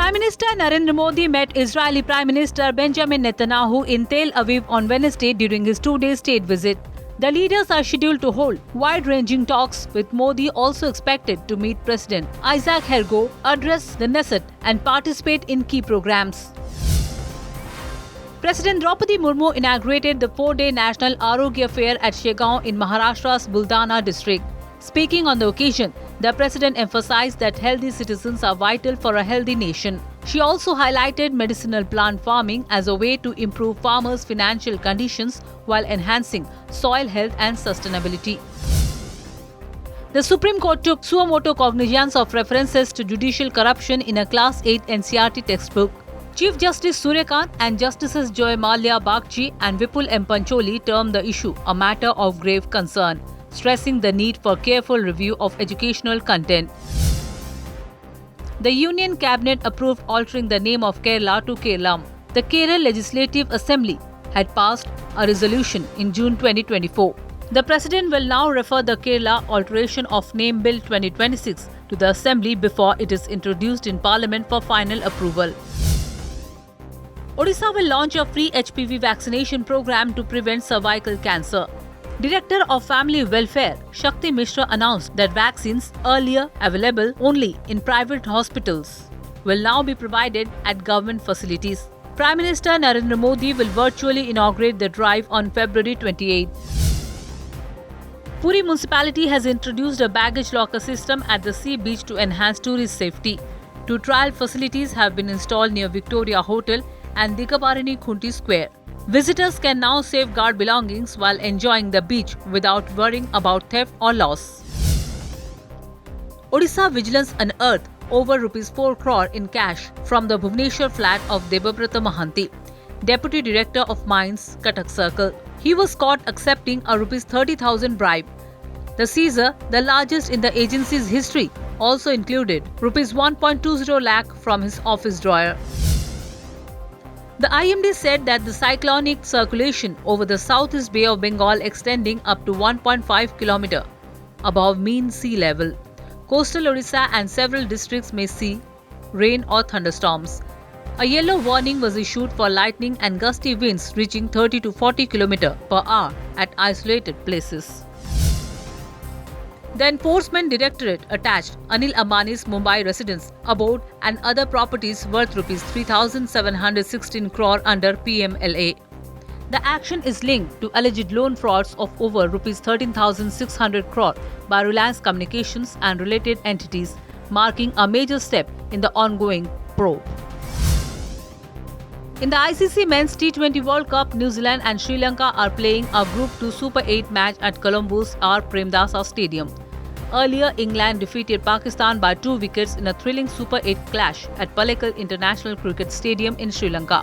Prime Minister Narendra Modi met Israeli Prime Minister Benjamin Netanyahu in Tel Aviv on Wednesday during his two-day state visit. The leaders are scheduled to hold wide-ranging talks, with Modi also expected to meet President Isaac Herzog, address the Knesset and participate in key programs. President Draupadi Murmu inaugurated the four-day National Arogya Fair at Shegaon in Maharashtra's Buldana district. Speaking on the occasion, the president emphasized that healthy citizens are vital for a healthy nation. She also highlighted medicinal plant farming as a way to improve farmers' financial conditions while enhancing soil health and sustainability. The Supreme Court took suo motu cognizance of references to judicial corruption in a Class 8 NCERT textbook. Chief Justice Suryakant and Justices Joy Mallya Bagchi and Vipul M. Pancholi termed the issue a matter of grave concern, stressing the need for careful review of educational content. The Union Cabinet approved altering the name of Kerala to Kerala. The Kerala Legislative Assembly had passed a resolution in June 2024. The President will now refer the Kerala Alteration of Name Bill 2026 to the Assembly before it is introduced in Parliament for final approval. Odisha will launch a free HPV vaccination program to prevent cervical cancer. Director of Family Welfare, Shakti Mishra, announced that vaccines, earlier available only in private hospitals, will now be provided at government facilities. Prime Minister Narendra Modi will virtually inaugurate the drive on February 28. Puri municipality has introduced a baggage locker system at the sea beach to enhance tourist safety. Two trial facilities have been installed near Victoria Hotel and Dikabarini Khunti Square. Visitors can now safeguard belongings while enjoying the beach without worrying about theft or loss. Odisha Vigilance unearthed over ₹4 crore in cash from the Bhubaneswar flat of Debabrata Mahanti, Deputy Director of Mines, Cuttack Circle. He was caught accepting a ₹30,000 bribe. The seizure, the largest in the agency's history, also included ₹1.20 lakh from his office drawer. The IMD said that the cyclonic circulation over the southeast Bay of Bengal extending up to 1.5 km above mean sea level. Coastal Odisha and several districts may see rain or thunderstorms. A yellow warning was issued for lightning and gusty winds reaching 30 to 40 km per hour at isolated places. The Enforcement Directorate attached Anil Ambani's Mumbai residence, abode and other properties worth ₹3,716 crore under PMLA. The action is linked to alleged loan frauds of over ₹13,600 crore by Reliance Communications and related entities, marking a major step in the ongoing probe. In the ICC Men's T20 World Cup, New Zealand and Sri Lanka are playing a Group 2 Super 8 match at Colombo's R. Premdasa Stadium. Earlier, England defeated Pakistan by 2 wickets in a thrilling Super 8 clash at Pallekal International Cricket Stadium in Sri Lanka.